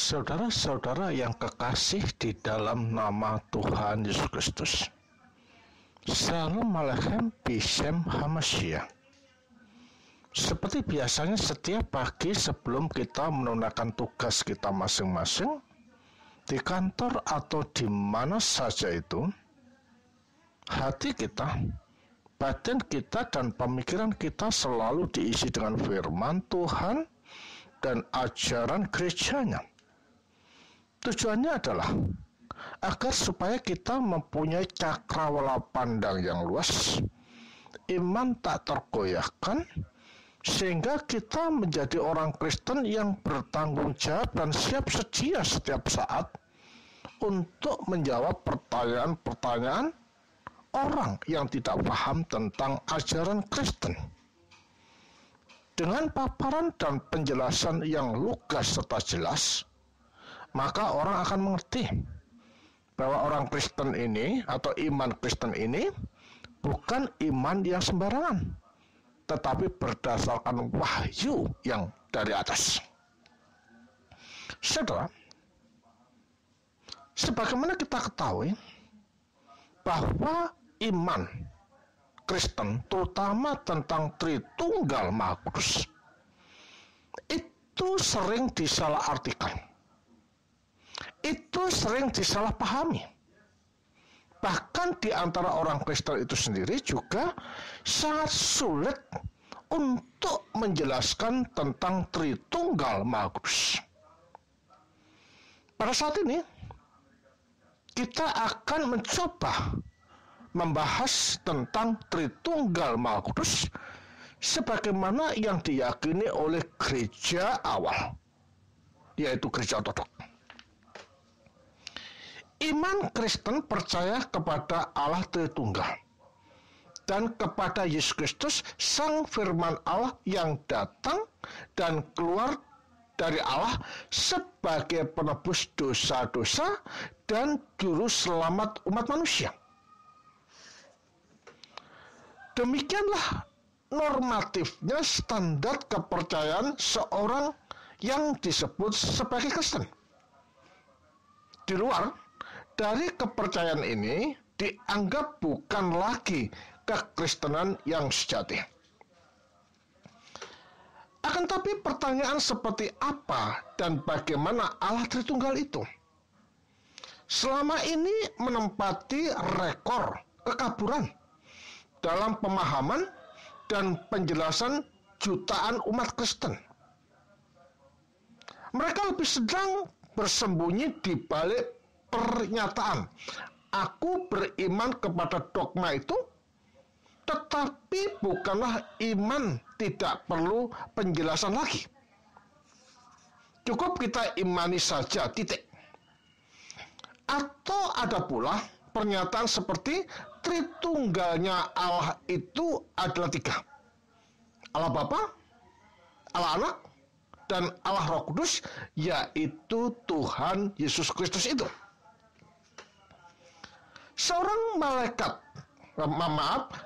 Saudara-saudara yang kekasih di dalam nama Tuhan Yesus Kristus, Shalom Aleichem Bishem HaMashiach. Seperti biasanya setiap pagi sebelum kita menunaikan tugas kita masing-masing di kantor atau di mana saja itu, hati kita, batin kita, dan pemikiran kita selalu diisi dengan firman Tuhan dan ajaran gerejanya. Tujuannya adalah agar supaya kita mempunyai cakrawala pandang yang luas, iman tak tergoyahkan, sehingga kita menjadi orang Kristen yang bertanggung jawab dan siap sedia setiap saat untuk menjawab pertanyaan-pertanyaan orang yang tidak paham tentang ajaran Kristen. Dengan paparan dan penjelasan yang lugas serta jelas, maka orang akan mengerti bahwa orang Kristen ini atau iman Kristen ini bukan iman yang sembarangan, tetapi berdasarkan wahyu yang dari atas. Saudara, sebagaimana kita ketahui bahwa iman Kristen, terutama tentang Tritunggal Maha Kudus, itu sering disalahartikan. Itu sering disalahpahami. Bahkan di antara orang Kristen itu sendiri juga sangat sulit untuk menjelaskan tentang Tritunggal Maha Kudus. Pada saat ini, kita akan mencoba membahas tentang Tritunggal Maha Kudus sebagaimana yang diyakini oleh gereja awal, yaitu gereja Ortodok. Iman Kristen percaya kepada Allah Tritunggal dan kepada Yesus Kristus, Sang Firman Allah yang datang dan keluar dari Allah sebagai penebus dosa-dosa dan juru selamat umat manusia. Demikianlah normatifnya standar kepercayaan seorang yang disebut sebagai Kristen. Di luar dari kepercayaan ini dianggap bukan lagi kekristenan yang sejati. Akan tapi pertanyaan seperti apa dan bagaimana Allah Tritunggal itu selama ini menempati rekor kekaburan dalam pemahaman dan penjelasan jutaan umat Kristen. Mereka lebih sedang bersembunyi di balik pernyataan, aku beriman kepada dogma itu, tetapi bukanlah iman tidak perlu penjelasan lagi. Cukup kita imani saja, titik. Atau ada pula pernyataan seperti Tritunggalnya Allah itu adalah tiga: Allah Bapa, Allah Anak, dan Allah Roh Kudus, yaitu Tuhan Yesus Kristus itu.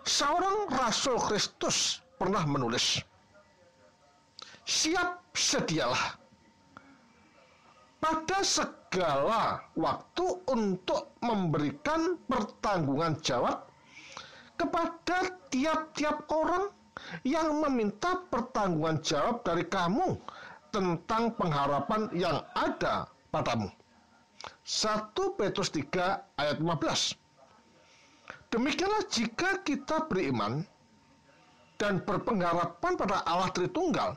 Seorang rasul Kristus pernah menulis, siap sedialah pada segala waktu untuk memberikan pertanggungan jawab kepada tiap-tiap orang yang meminta pertanggungan jawab dari kamu tentang pengharapan yang ada padamu. 1 Petrus 3 ayat 15. Demikianlah jika kita beriman dan berpengharapan pada Allah Tritunggal,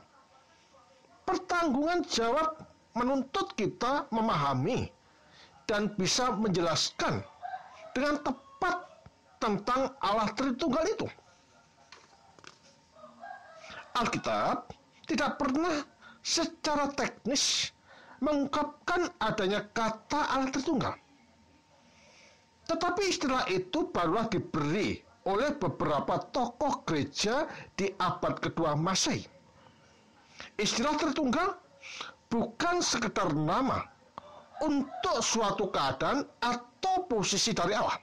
pertanggungan jawab menuntut kita memahami dan bisa menjelaskan dengan tepat tentang Allah Tritunggal itu. Alkitab tidak pernah secara teknis mengungkapkan adanya kata Allah Tritunggal. Tetapi istilah itu barulah diberi oleh beberapa tokoh gereja di abad kedua Masehi. Istilah Tritunggal bukan sekedar nama untuk suatu keadaan atau posisi dari Allah.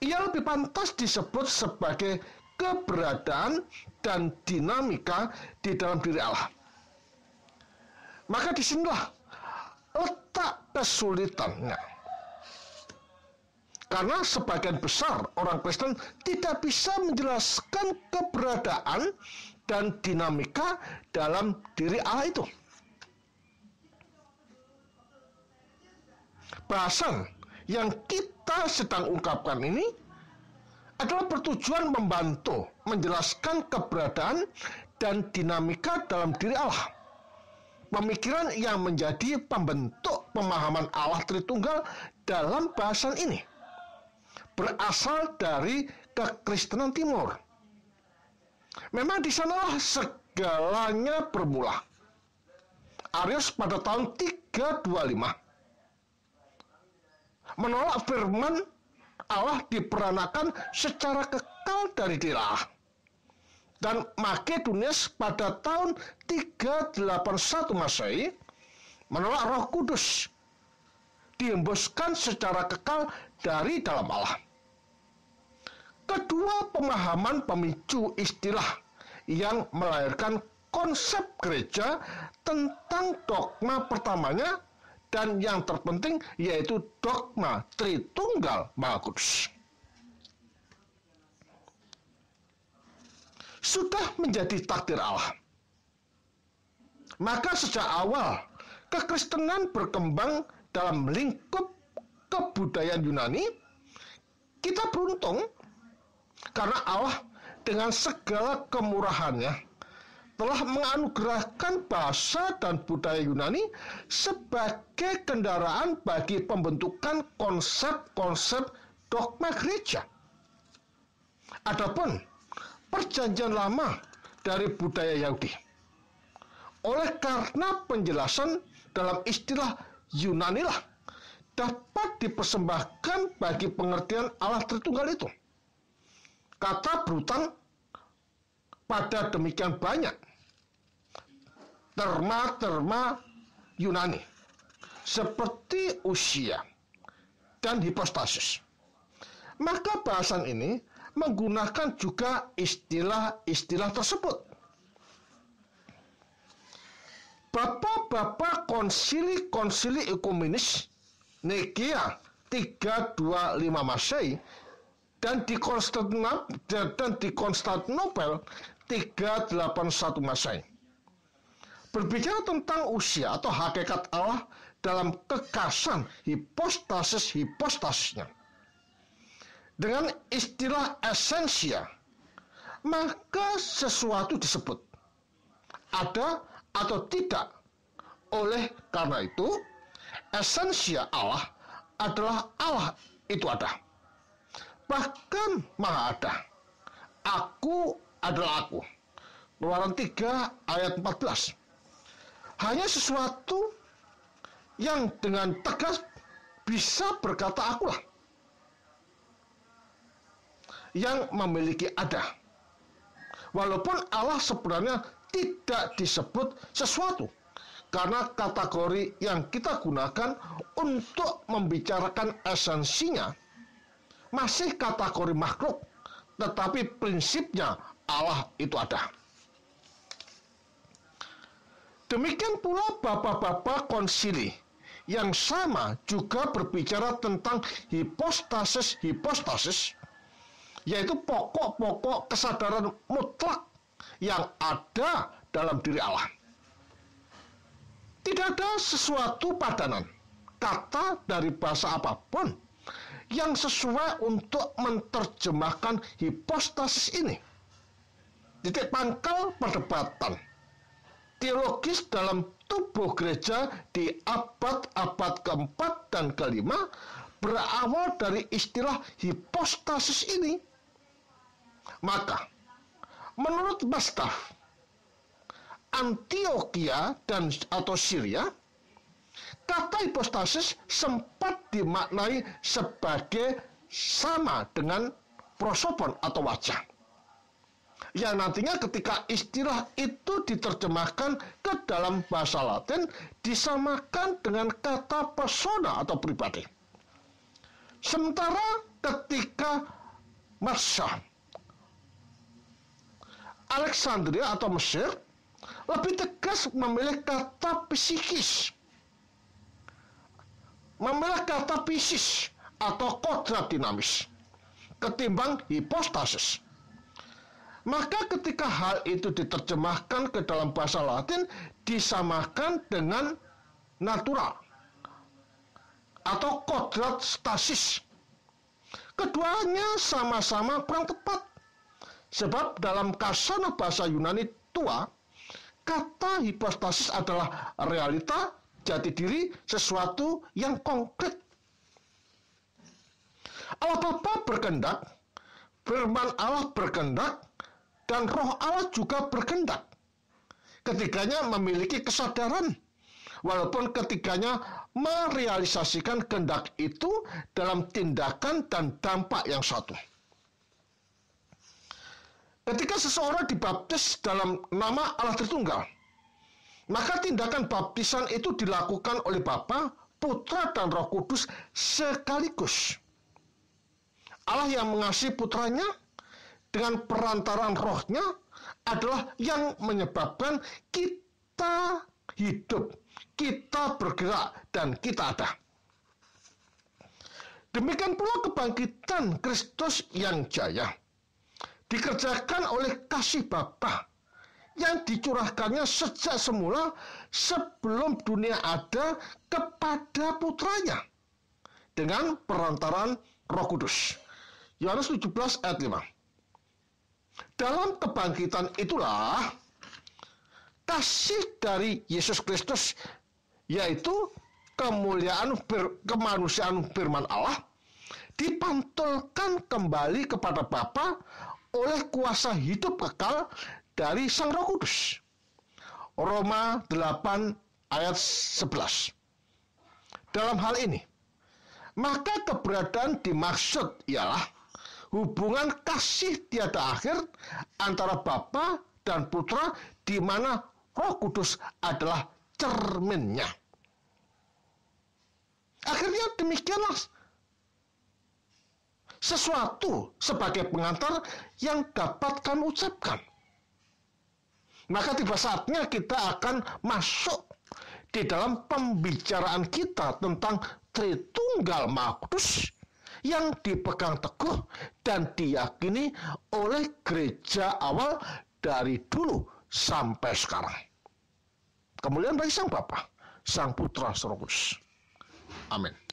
Ia lebih pantas disebut sebagai keberadaan dan dinamika di dalam diri Allah. Maka disinilah letak kesulitannya. Karena sebagian besar orang Kristen tidak bisa menjelaskan keberadaan dan dinamika dalam diri Allah itu. Bahasan yang kita sedang ungkapkan ini adalah bertujuan membantu menjelaskan keberadaan dan dinamika dalam diri Allah. Pemikiran yang menjadi pembentuk pemahaman Allah Tritunggal dalam bahasan ini berasal dari kekristenan Timur. Memang di sanalah segalanya bermula. Arius pada tahun 325 menolak firman Allah diperanakan secara kekal dari diri Allah. Dan Makedonius pada tahun 381 Masehi menolak Roh Kudus dihembuskan secara kekal dari dalam Allah. Kedua pemahaman pemicu istilah yang melahirkan konsep gereja tentang dogma pertamanya dan yang terpenting yaitu dogma Tritunggal Maha Kudus. Sudah menjadi takdir Allah. Maka sejak awal kekristenan berkembang dalam lingkup kebudayaan Yunani. Kita beruntung karena Allah dengan segala kemurahannya telah menganugerahkan bahasa dan budaya Yunani sebagai kendaraan bagi pembentukan konsep-konsep dogma gereja. Adapun Perjanjian Lama dari budaya Yahudi, oleh karena penjelasan dalam istilah Yunani lah dapat dipersembahkan bagi pengertian Allah Tritunggal itu. Kata berutang pada demikian banyak terma-terma Yunani seperti usia dan hipostasis. Maka bahasan ini menggunakan juga istilah-istilah tersebut. Bapak-bapak konsili ekumenis Nikea 325 Masehi dan di Konstantinopel 381 Masehi berbicara tentang usia atau hakikat Allah dalam kekasan hipostasisnya. Dengan istilah esensia, maka sesuatu disebut ada atau tidak. Oleh karena itu, esensia Allah adalah Allah itu ada. Bahkan maha ada. Aku adalah aku. Keluaran 3 ayat 14. Hanya sesuatu yang dengan tegas bisa berkata akulah, yang memiliki ada. Walaupun Allah sebenarnya tidak disebut sesuatu, karena kategori yang kita gunakan untuk membicarakan esensinya masih kategori makhluk, tetapi prinsipnya Allah itu ada. Demikian pula bapak-bapak konsili yang sama juga berbicara tentang hipostasis, yaitu pokok-pokok kesadaran mutlak yang ada dalam diri Allah. Tidak ada sesuatu padanan kata dari bahasa apapun yang sesuai untuk menerjemahkan hipostasis ini. Titik pangkal perdebatan teologis dalam tubuh gereja di abad-abad keempat dan kelima berawal dari istilah hipostasis ini. Maka, menurut Bastaf, Antioquia dan atau Syria, kata hipostasis sempat dimaknai sebagai sama dengan prosopon atau wajah. Yang nantinya ketika istilah itu diterjemahkan ke dalam bahasa Latin disamakan dengan kata persona atau pribadi. Sementara ketika Masya Alexandria atau Mesir lebih tegas memilih kata psikis, memilih kata fisis atau kodrat dinamis ketimbang hipostasis. Maka ketika hal itu diterjemahkan ke dalam bahasa Latin, disamakan dengan natural atau kodrat stasis. Keduanya sama-sama kurang tepat. Sebab dalam kasana bahasa Yunani tua, kata hipostasis adalah realita, jati diri, sesuatu yang konkret. Allah Bapa berkehendak, firman Allah berkehendak, dan Roh Allah juga berkehendak. Ketiganya memiliki kesadaran, walaupun ketiganya merealisasikan kehendak itu dalam tindakan dan dampak yang satu. Ketika seseorang dibaptis dalam nama Allah Tritunggal, maka tindakan baptisan itu dilakukan oleh Bapa, Putra, dan Roh Kudus sekaligus. Allah yang mengasihi putranya dengan perantaran rohnya adalah yang menyebabkan kita hidup, kita bergerak, dan kita ada. Demikian pula kebangkitan Kristus yang jaya dikerjakan oleh kasih Bapa yang dicurahkannya sejak semula sebelum dunia ada kepada putranya dengan perantaran Roh Kudus. Yohanes 17 ayat 5. Dalam kebangkitan itulah kasih dari Yesus Kristus, yaitu kemanusiaan firman Allah, dipantulkan kembali kepada Bapa oleh kuasa hidup kekal dari Sang Roh Kudus. Roma 8 ayat 11. Dalam hal ini, maka keberadaan dimaksud ialah hubungan kasih tiada akhir antara Bapa dan Putra, di mana Roh Kudus adalah cerminnya. Akhirnya demikianlah sesuatu sebagai pengantar yang dapat kami ucapkan. Maka tiba saatnya kita akan masuk di dalam pembicaraan kita tentang Tritunggal Maha Kudus yang dipegang teguh dan diyakini oleh gereja awal dari dulu sampai sekarang. Kemuliaan bagi Sang Bapa, Sang Putra, Sang Roh Kudus. Amin.